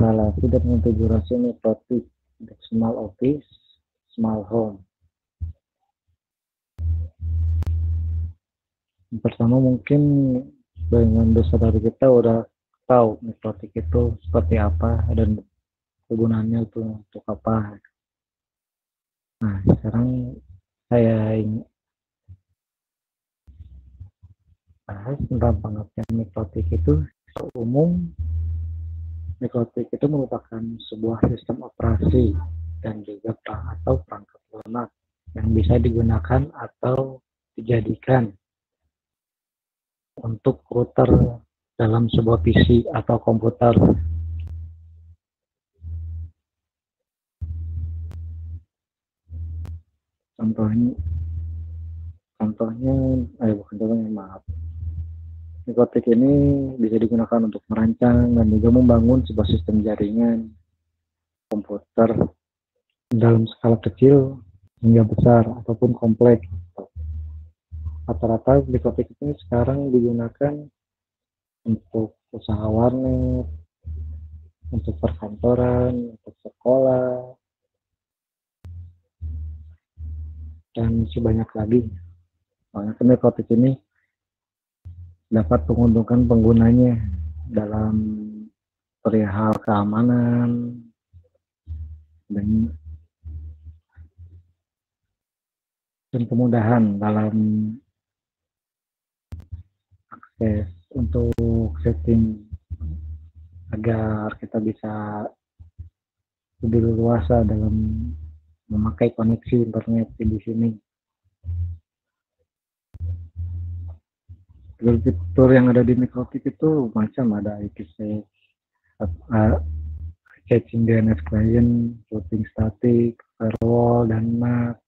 instalasi dan konfigurasi mikrotik untuk small office, small home. Yang pertama mungkin dengan besar dari kita udah tahu mikrotik itu seperti apa dan kegunaannya itu untuk apa. Nah, sekarang saya ingin bahas tentang pengertian mikrotik itu. Secara umum, mikrotik itu merupakan sebuah sistem operasi dan juga perangkat lunak yang bisa digunakan atau dijadikan untuk router dalam sebuah PC atau komputer. Contohnya, contohnya, bukan contohnya, maaf. Mikrotik ini bisa digunakan untuk merancang dan juga membangun sebuah sistem jaringan komputer dalam skala kecil hingga besar ataupun kompleks. Rata-rata mikrotik ini sekarang digunakan untuk usaha warnet, untuk perkantoran, untuk sekolah, dan sebanyak lagi. Soalnya mikrotik ini dapat menguntungkan penggunanya dalam perihal keamanan dan kemudahan dalam akses untuk setting agar kita bisa lebih leluasa dalam memakai koneksi internet di sini. Fitur yang ada di mikrotik itu macam ada IPsec, caching DNS client, routing static, firewall, dan NAT,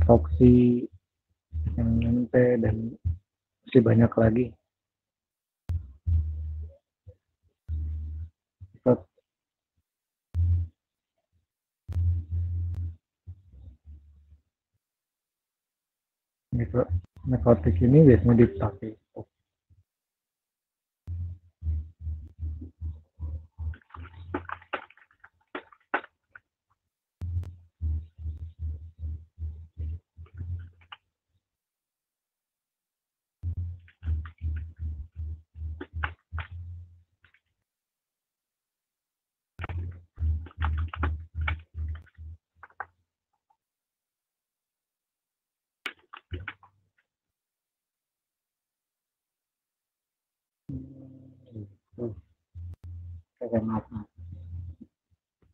proxy, MNP, dan masih banyak lagi. Mikrotik ini biasanya dipakai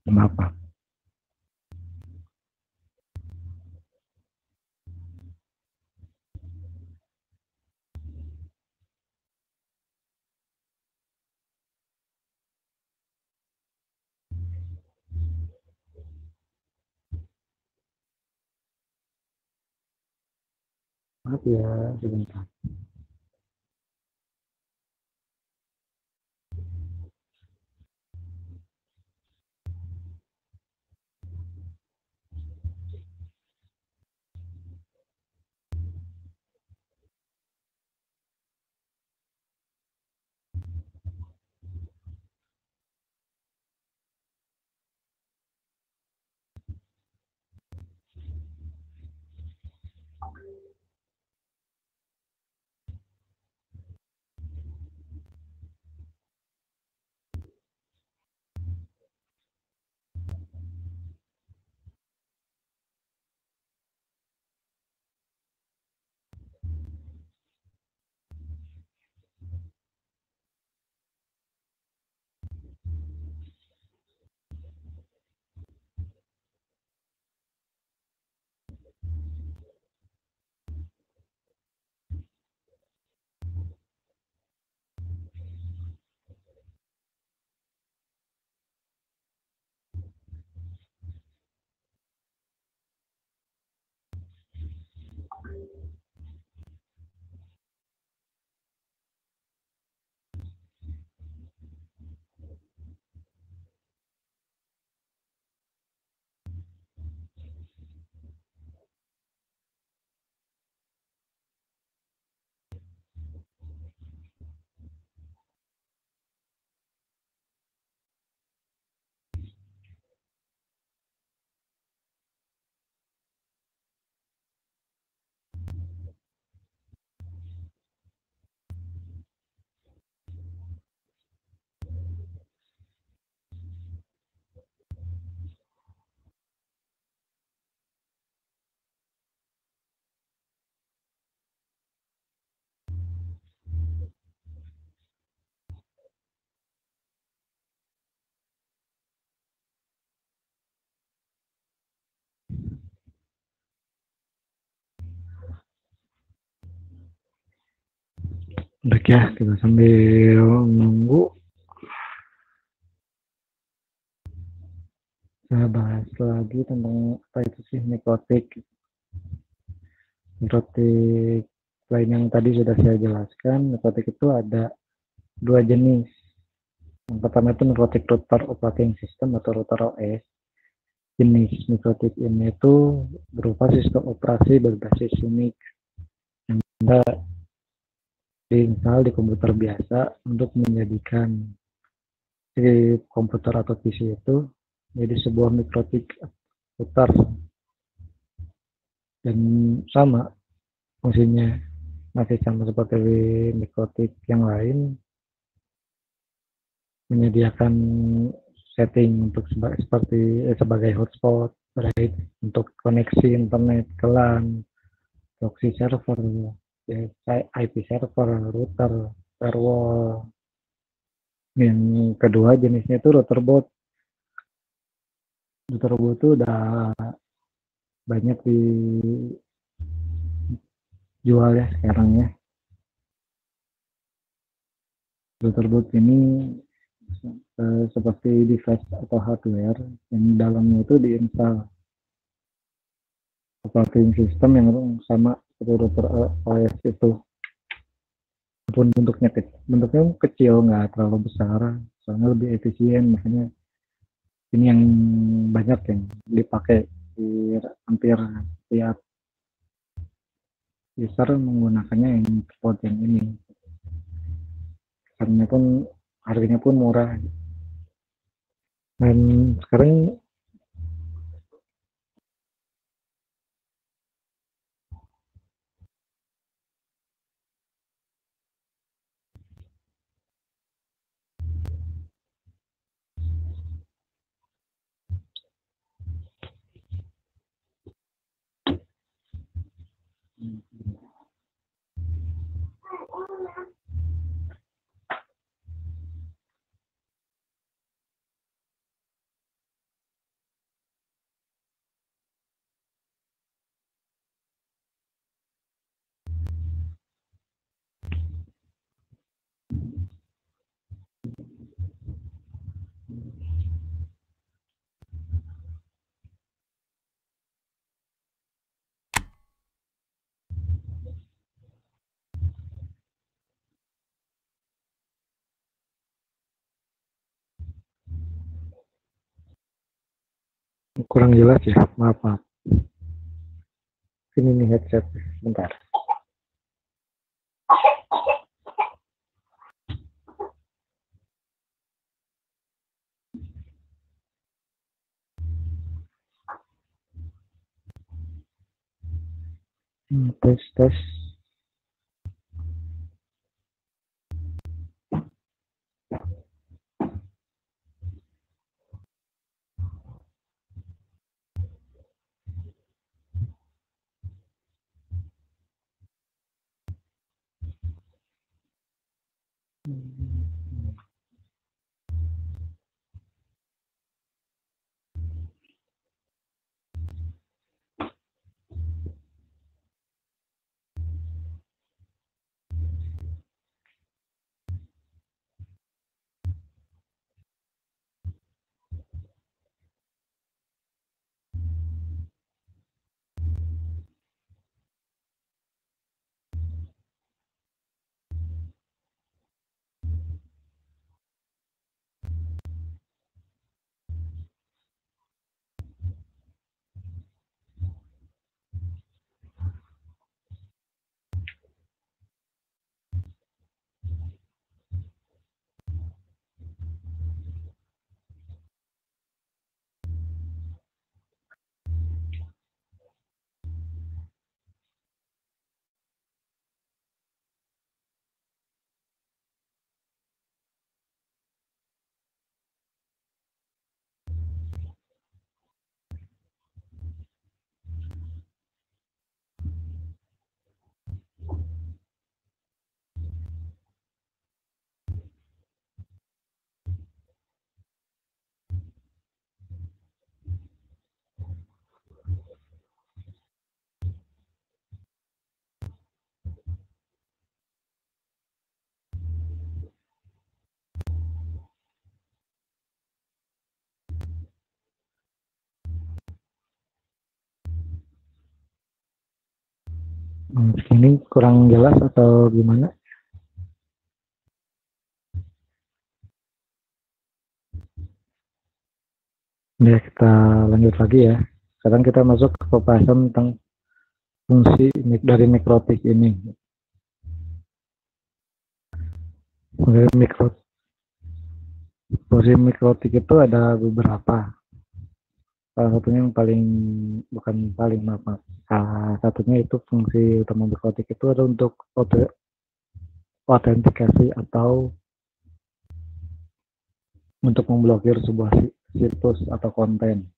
maaf. Maaf ya, sebentar. Udah ya, kita sambil nunggu. Saya bahas lagi tentang apa itu sih nikotik. Nikotik lain yang tadi sudah saya jelaskan, nikotik itu ada dua jenis. Yang pertama itu nikotik router operating system atau router OS. Jenis nikotik ini itu berupa sistem operasi berbasis Unix yang diinstal di komputer biasa untuk menjadikan si komputer atau PC itu jadi sebuah mikrotik router dan sama fungsinya masih sama seperti mikrotik yang lain, menyediakan setting untuk sebagai hotspot, right, untuk koneksi internet ke LAN, proxy server, ya, IP server, router, firewall. Yang kedua jenisnya itu router bot. Router bot itu udah banyak dijual ya sekarang ya. Router bot ini seperti device atau hardware yang dalamnya itu diinstal operating system yang sama seperti router OS itu, walaupun bentuknya kecil, nggak terlalu besar, soalnya lebih efisien. Makanya ini yang banyak yang dipakai di hampir tiap user menggunakannya yang support yang ini, karena pun harganya pun murah. Dan sekarang kurang jelas ya, maaf maaf. Ini nih headset, bentar. Tes tes. Ini kurang jelas atau gimana? Ya, kita lanjut lagi ya. Sekarang kita masuk ke pembahasan tentang fungsi dari mikrotik ini. Dari fungsi mikrotik itu ada beberapa. Salah satunya yang paling, bukan paling, maaf, maaf. Salah satunya itu fungsi utama mikrotik itu ada untuk autentikasi atau untuk memblokir sebuah situs atau konten.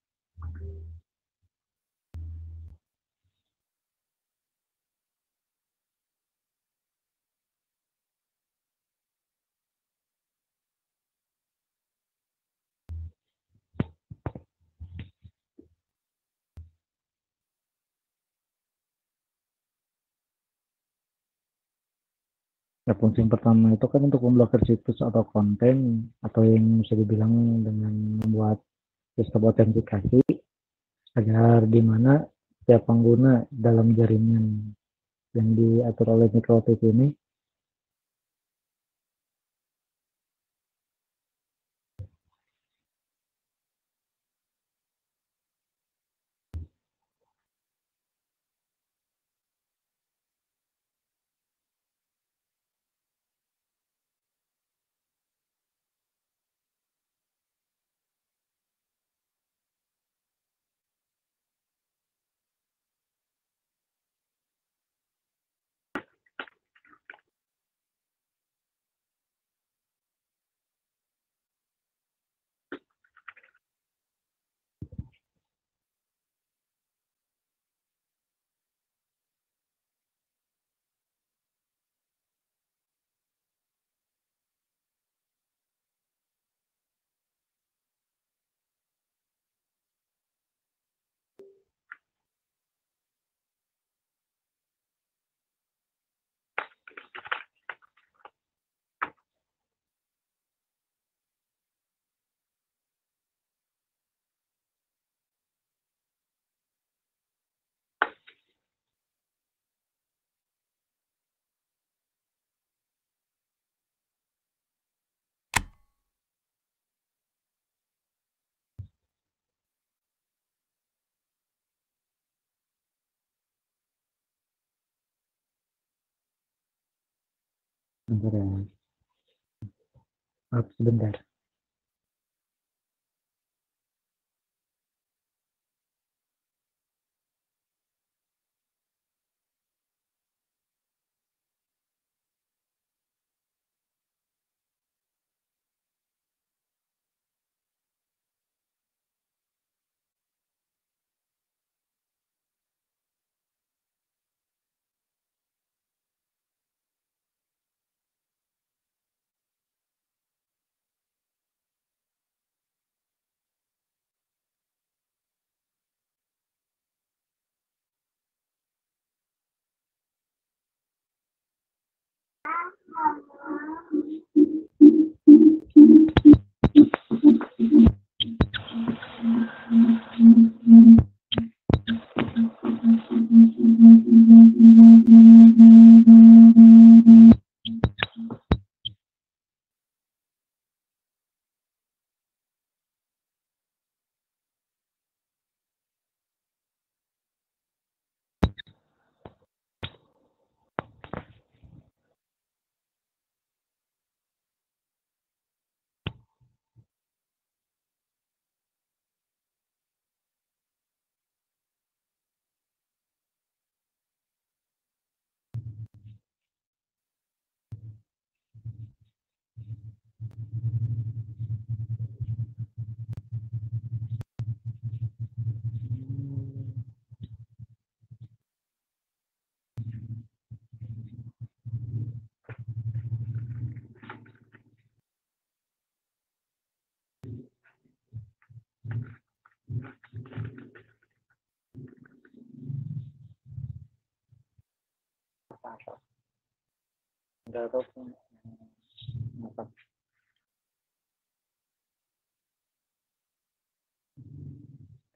Ya, fungsi yang pertama itu kan untuk memblokir situs atau konten, atau yang bisa dibilang dengan membuat sistem autentikasi agar di mana setiap pengguna dalam jaringan yang diatur oleh mikrotik ini bentar ya, maaf sebentar.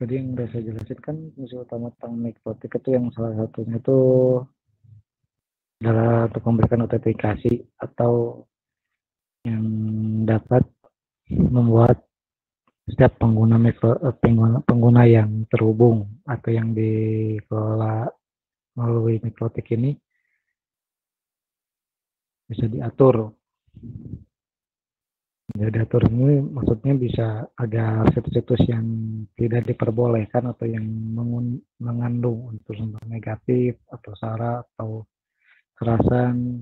Jadi yang udah saya jelasin kan fungsi utama tentang mikrotik itu yang salah satunya itu adalah untuk memberikan autentikasi atau yang dapat membuat setiap pengguna yang terhubung atau yang dikelola melalui mikrotik ini bisa diatur. Ya, diatur ini maksudnya bisa agar situs-situs yang tidak diperbolehkan atau yang mengandung unsur negatif atau sara atau kekerasan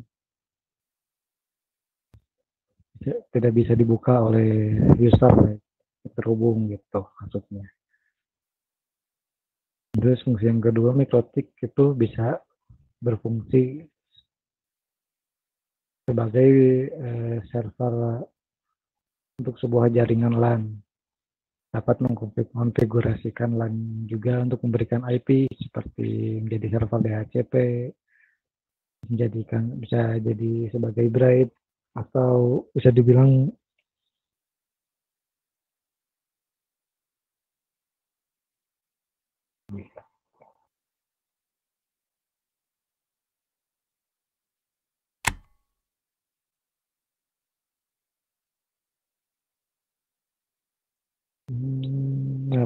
tidak bisa dibuka oleh user terhubung gitu maksudnya. Terus fungsi yang kedua, mikrotik itu bisa berfungsi sebagai server untuk sebuah jaringan LAN. Dapat mengkonfigurasikan LAN juga untuk memberikan IP seperti menjadi server DHCP, bisa jadi sebagai braid atau bisa dibilang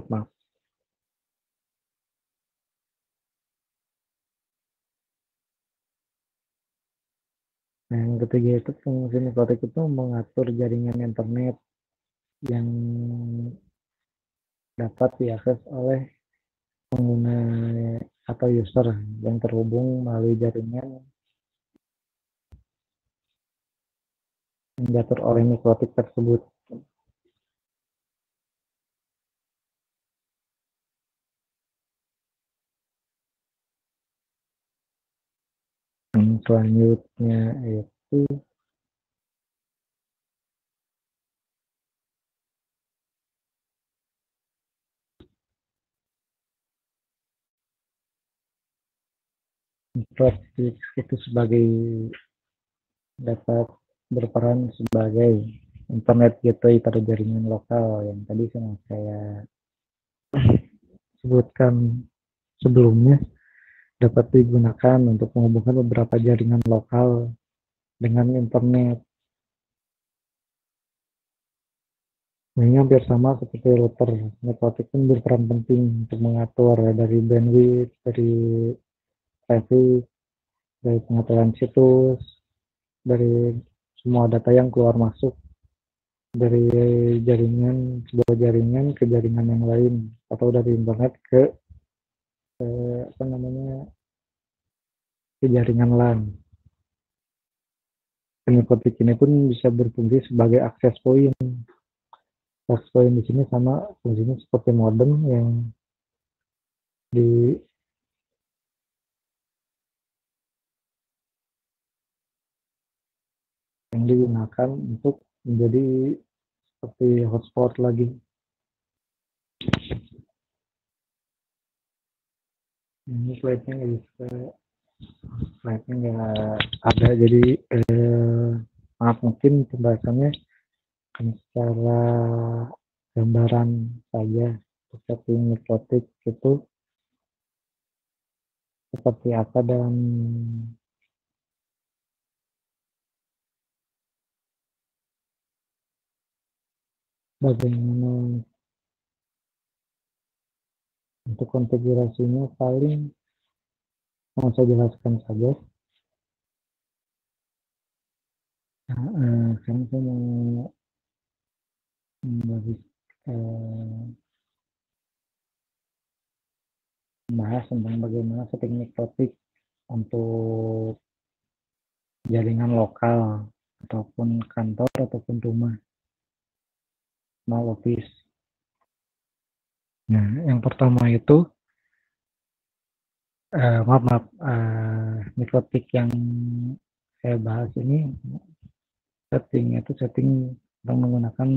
maaf. Nah, yang ketiga itu fungsi mikrotik itu mengatur jaringan internet yang dapat diakses oleh pengguna atau user yang terhubung melalui jaringan yang diatur oleh mikrotik tersebut. Selanjutnya itu mikrotik itu dapat berperan sebagai internet gateway pada jaringan lokal yang tadi saya sebutkan sebelumnya, dapat digunakan untuk menghubungkan beberapa jaringan lokal dengan internet. Ini hampir sama seperti router. Mikrotik pun berperan penting untuk mengatur dari bandwidth, dari traffic, dari pengaturan situs, dari semua data yang keluar masuk dari sebuah jaringan ke jaringan yang lain atau dari internet ke apa namanya ke jaringan LAN. Mikrotik ini pun bisa berfungsi sebagai access point. Access point di sini sama fungsinya seperti modem di yang digunakan untuk menjadi seperti hotspot lagi. Ini slide-nya nggak bisa, slide-nya nggak ada, jadi maaf mungkin pembahasannya akan secara gambaran saja seperti mikrotik itu seperti apa dan bagaimana untuk konfigurasinya paling mau saya jelaskan saja. Nah, sekarang saya mau membahas tentang bagaimana setting mikrotik untuk jaringan lokal ataupun kantor ataupun rumah, small office. Nah, yang pertama itu mikrotik yang saya bahas ini settingnya itu setting menggunakan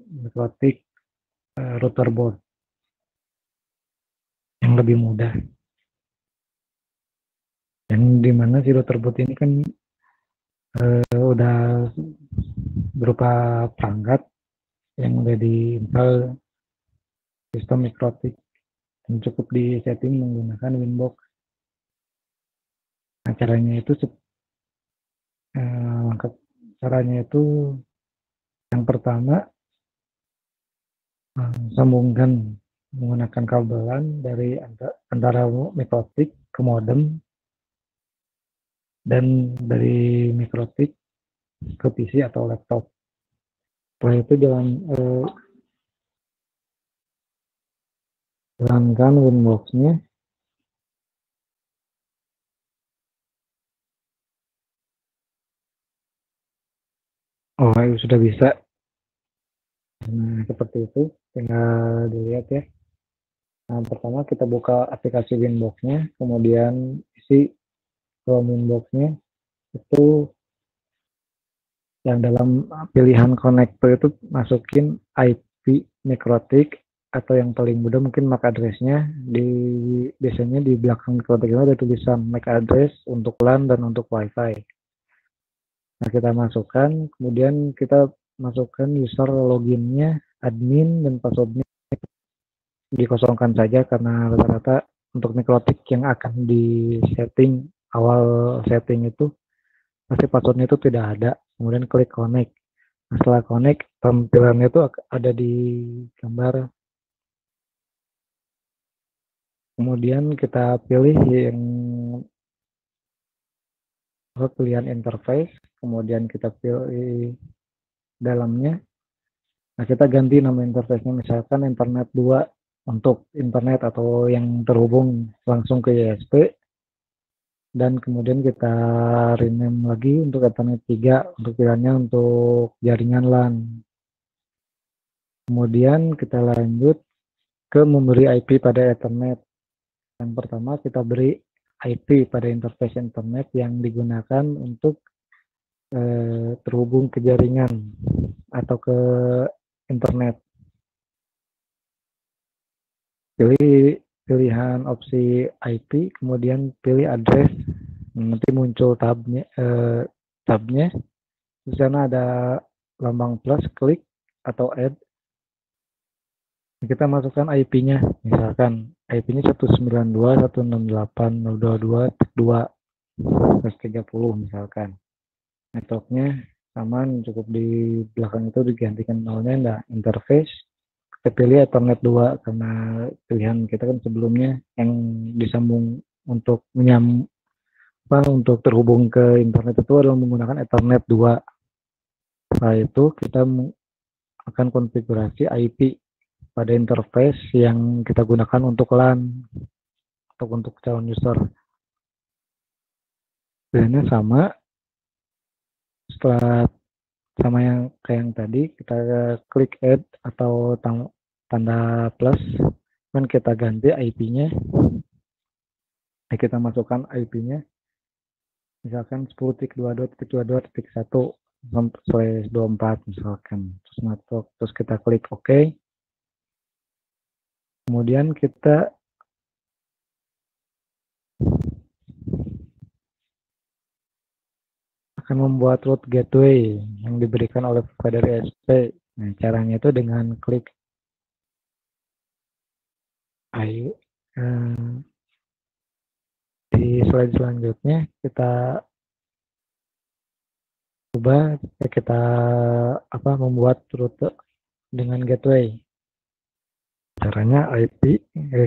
mikrotik router board yang lebih mudah. Yang dimana si router board ini kan udah berupa perangkat yang udah diinstal sistem mikrotik yang cukup di setting menggunakan Winbox. Nah, caranya itu Langkah caranya itu yang pertama, sambungkan menggunakan kabelan dari antara mikrotik ke modem dan dari mikrotik ke PC atau laptop. Setelah itu jalankan Winbox-nya. Oh, sudah bisa. Nah, seperti itu. Tinggal dilihat ya. Nah, pertama kita buka aplikasi Winbox-nya, kemudian isi Chrome Winbox-nya. Itu yang dalam pilihan konektor itu masukin IP mikrotik atau yang paling mudah mungkin MAC address-nya. Biasanya di belakang mikrotik itu ada tulisan MAC address untuk LAN dan untuk WiFi. Nah, kita masukkan, kemudian kita masukkan user loginnya, admin, dan passwordnya dikosongkan saja karena rata-rata untuk mikrotik yang akan di setting awal setting itu pasti passwordnya itu tidak ada. Kemudian klik connect. Nah, setelah connect, tampilannya itu ada di gambar. Kemudian kita pilih yang pilihan interface, kemudian kita pilih dalamnya. Nah, kita ganti nama interface-nya misalkan internet 2 untuk internet atau yang terhubung langsung ke ISP. Dan kemudian kita rename lagi untuk internet 3 untuk pilihannya untuk jaringan LAN. Kemudian kita lanjut ke memberi IP pada Ethernet. Yang pertama kita beri IP pada interface internet yang digunakan untuk terhubung ke jaringan atau ke internet. Pilih pilihan opsi IP, kemudian pilih address. Nanti muncul tabnya. Di sana ada lambang plus, klik atau add. Kita masukkan IP-nya, misalkan IP-nya 192.168.022.2/30 misalkan. Networknya sama, cukup di belakang itu digantikan nolnya. Nah, interface kita pilih Ethernet 2 karena pilihan kita kan sebelumnya yang disambung untuk untuk terhubung ke internet itu adalah menggunakan Ethernet 2. Setelah itu kita akan konfigurasi IP pada interface yang kita gunakan untuk LAN atau untuk calon user. Pilihannya sama. Setelah sama yang kayak yang tadi, kita klik add atau tanda plus, dan kita ganti IP-nya. Kita masukkan IP-nya, misalkan 10.22.22.1/24 misalkan. Terus kita klik OK. Kemudian kita akan membuat root gateway yang diberikan oleh provider ISP. Nah, caranya itu dengan klik di slide selanjutnya kita coba kita membuat rute dengan gateway. Caranya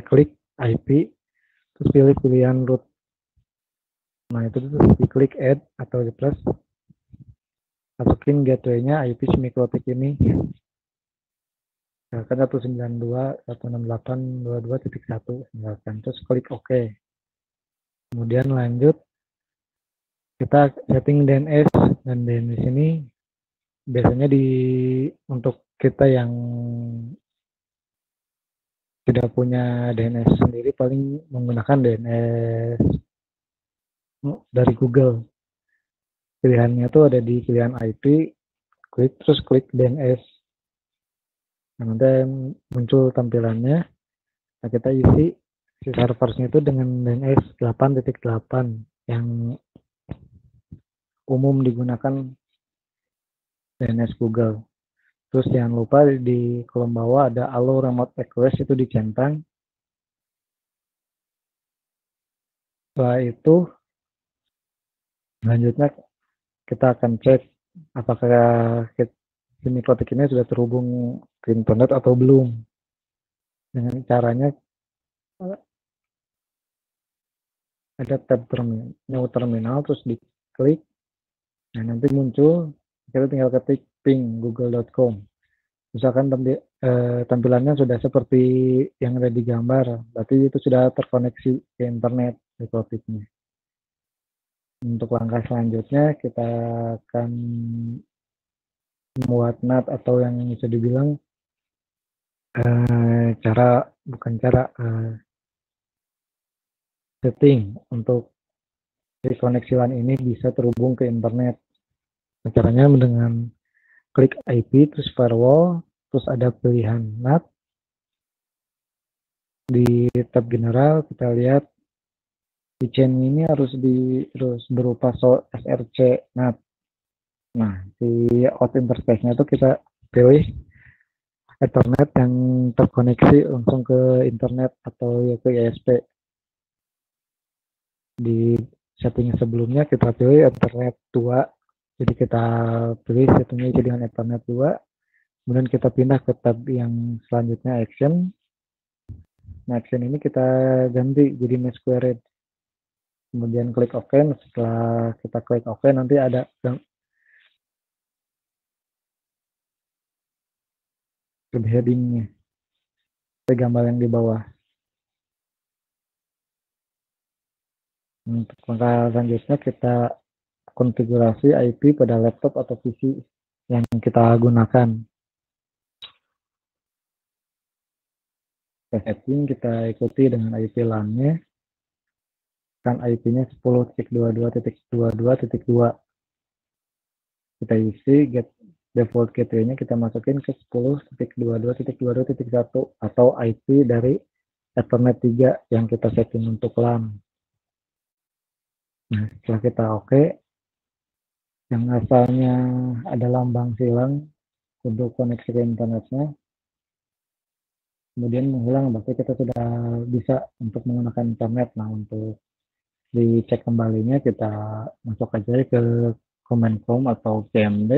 klik IP, terus pilih pilihan root. Nah, itu terus diklik add atau di plus, masukin gateway-nya IP si mikrotik ini. Misalkan 192.168.22.1 misalkan, terus klik OK. Kemudian lanjut, kita setting DNS, dan DNS ini biasanya untuk kita yang tidak punya DNS sendiri paling menggunakan DNS dari Google. Pilihannya tuh ada di pilihan IP, terus klik DNS. Nah, nanti muncul tampilannya. Nah, kita isi si servernya itu dengan DNS 8.8 yang umum digunakan DNS Google. Terus jangan lupa di kolom bawah ada allow remote request, itu dicentang. Setelah itu selanjutnya kita akan cek apakah si mikrotik ini sudah terhubung ke internet atau belum. Dengan caranya ada tab new terminal, terus diklik, nah nanti muncul, kita tinggal ketik ping google.com. Misalkan tampilannya sudah seperti yang ada di gambar, berarti itu sudah terkoneksi ke internet mikrotiknya. Untuk langkah selanjutnya kita akan membuat NAT atau yang bisa dibilang setting untuk si koneksi LAN ini bisa terhubung ke internet. Caranya dengan klik IP terus firewall, terus ada pilihan NAT. Di tab general kita lihat di chain ini harus berupa SRC NAT. Nah, di out interface-nya itu kita pilih Ethernet yang terkoneksi langsung ke internet atau ya ke ISP. Di setting sebelumnya kita pilih Ethernet 2, jadi kita pilih settingnya dengan Ethernet 2, kemudian kita pindah ke tab yang selanjutnya action. Nah, action ini kita ganti jadi mesh query, kemudian klik OK. Setelah kita klik OK nanti ada headingnya, gambar yang di bawah. Untuk langkah selanjutnya kita konfigurasi IP pada laptop atau PC yang kita gunakan. Setting kita ikuti dengan IP LAN-nya, kan IP-nya 10.22.22.2. Kita isi default gateway-nya, kita masukin ke 10.22.22.1 atau IP dari Ethernet 3 yang kita setting untuk LAN. Nah, setelah kita oke, yang asalnya ada lambang silang untuk koneksi ke internetnya, kemudian menghilang, berarti kita sudah bisa untuk menggunakan internet. Nah, untuk dicek kembalinya kita masuk aja ke command prompt atau CMD,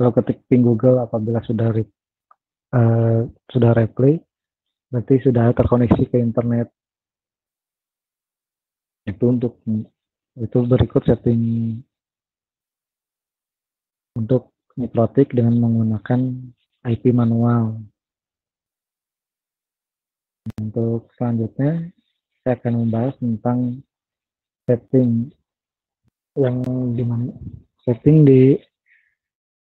lalu ketik ping Google. Apabila sudah reply, berarti sudah terkoneksi ke internet. Itu berikut setting untuk mikrotik dengan menggunakan IP manual. Untuk selanjutnya saya akan membahas tentang setting yang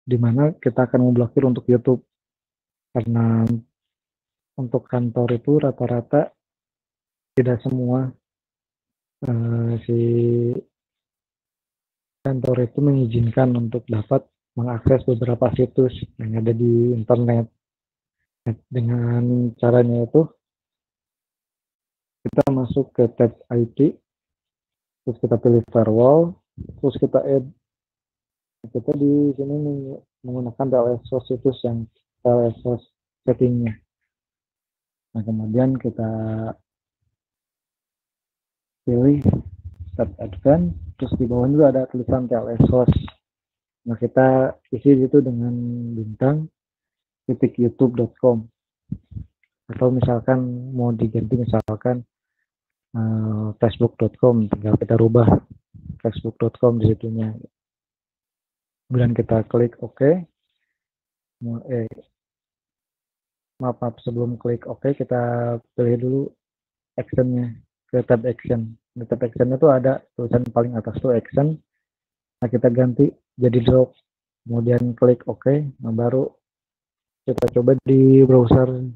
di mana kita akan memblokir untuk YouTube, karena untuk kantor itu rata-rata tidak semua si kantor itu mengizinkan untuk dapat mengakses beberapa situs yang ada di internet. Dengan caranya itu kita masuk ke tab IP, terus kita pilih firewall, terus kita add. Kita di sini menggunakan TLS host situs yang TLS host settingnya. Nah, kemudian kita pilih tab advance, terus di bawah juga ada tulisan TLS host. Nah, kita isi itu dengan bintang .youtube.com, atau misalkan mau diganti misalkan facebook.com, tinggal kita rubah facebook.com di situnya. Kemudian kita klik OK. Maaf, sebelum klik OK kita pilih dulu actionnya ke tab action. Di tab action itu ada tulisan paling atas tuh action. Nah, kita ganti jadi drop, kemudian klik OK. Nah, baru kita coba di browser.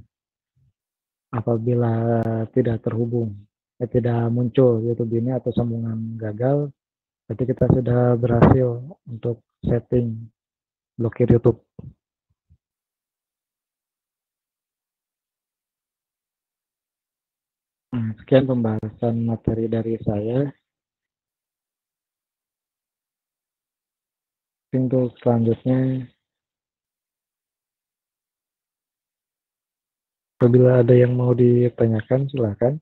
Apabila tidak terhubung, tidak muncul YouTube ini atau sambungan gagal, berarti kita sudah berhasil untuk setting blokir YouTube. Nah, sekian pembahasan materi dari saya. Untuk selanjutnya, apabila ada yang mau ditanyakan, silakan.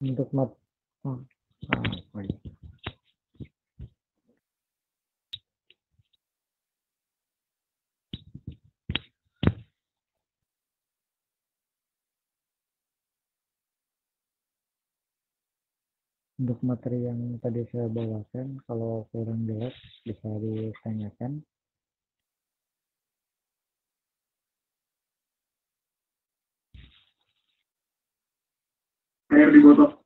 Untuk mat oh, apa ya? Untuk materi yang tadi saya bawakan, kalau kurang jelas bisa ditanyakan. Air di botol.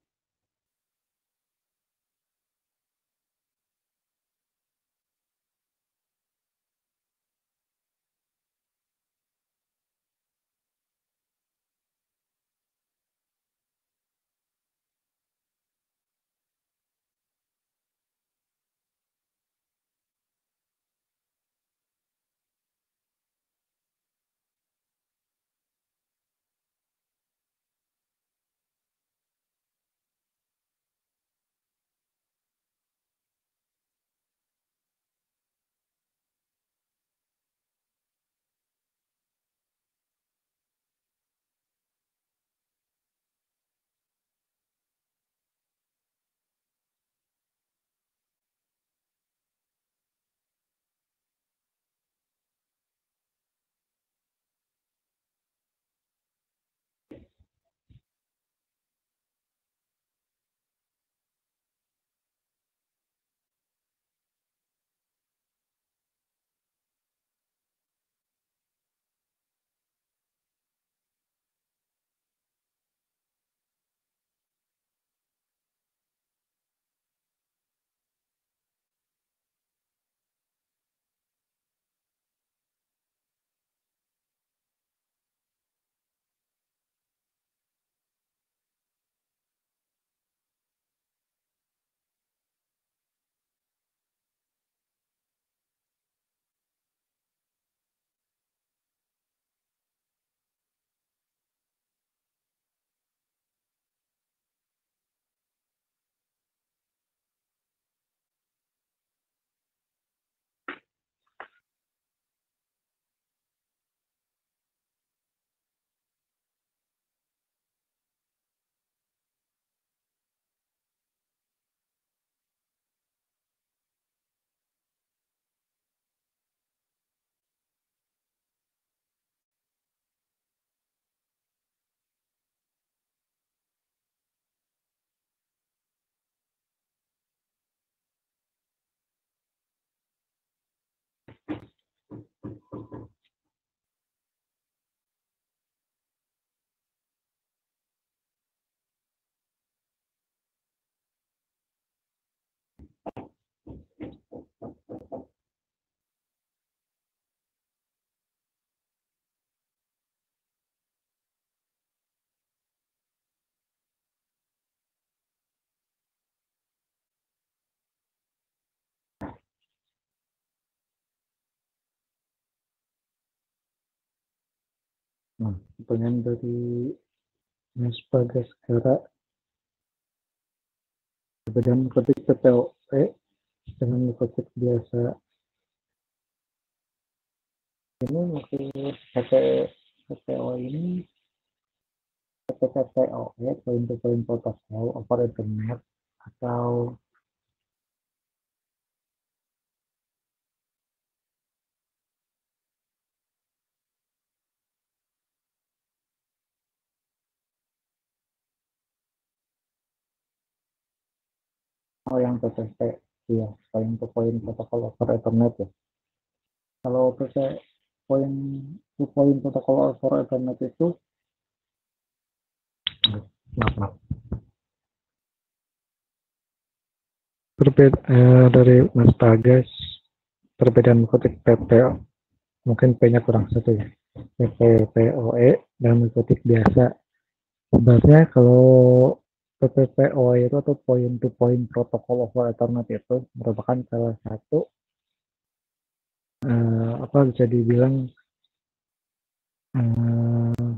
Nah, pertanyaan dari Mas Bagaskara, perbedaan ketik TPOE dengan ketik biasa ini maksud TPO ini TPOE point to point protocol over Ethernet atau yang TCP ya point to point protocol over Ethernet ya. Kalau point to point protocol over Ethernet itu maaf, dari Mas Bagas, perbedaan ketik TPO mungkin P-nya kurang satu ya. PPPoE dan ketik biasa. Sebenarnya kalau PPPoE itu atau point to point protocol over Ethernet itu merupakan salah satu apa bisa dibilang eh,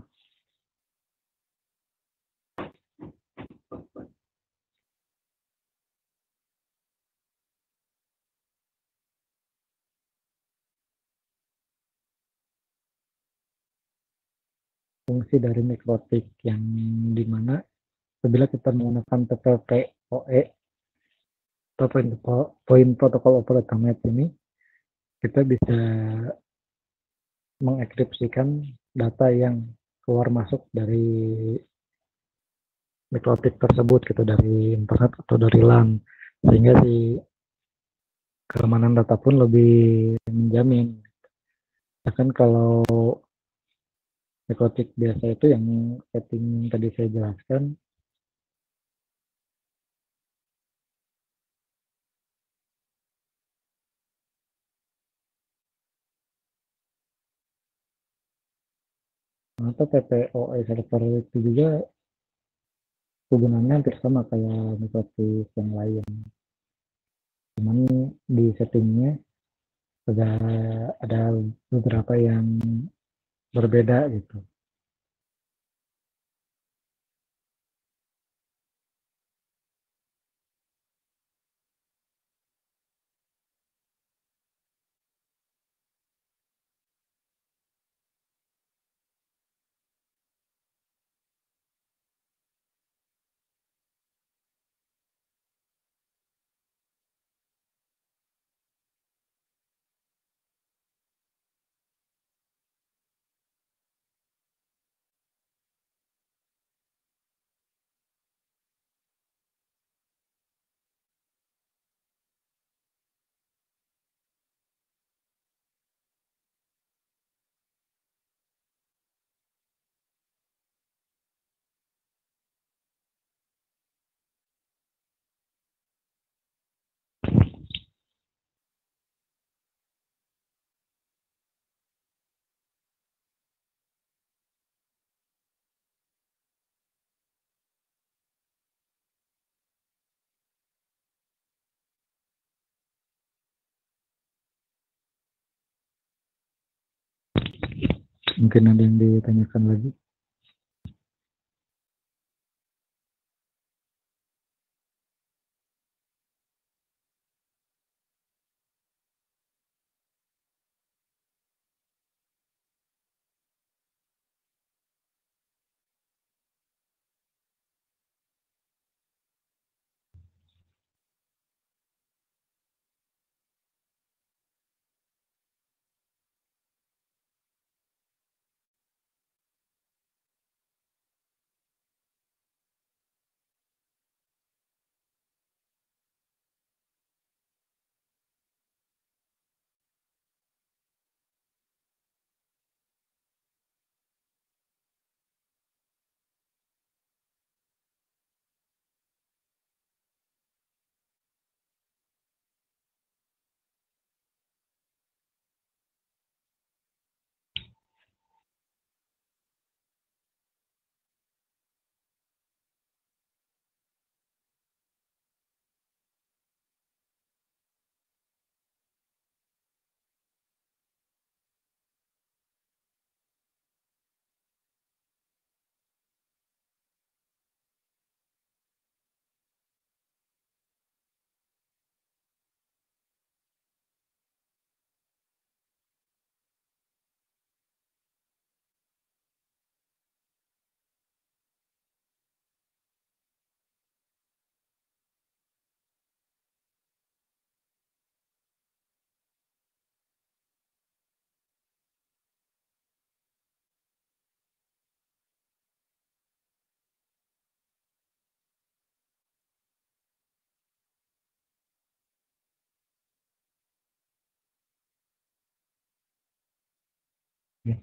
fungsi dari mikrotik yang dimana apabila kita menggunakan TPP-oE atau Point Protocol over Ethernet ini, kita bisa mengenkripsikan data yang keluar masuk dari mikrotik tersebut gitu, dari internet atau dari LAN, sehingga si keamanan data pun lebih menjamin. Bahkan kalau mikrotik biasa itu yang setting tadi saya jelaskan, atau PPOE server itu juga kegunaannya hampir sama kayak mikrotik yang lain. Cuman di settingnya ada ada beberapa yang berbeda gitu. Mungkin ada yang ditanyakan lagi. Ya.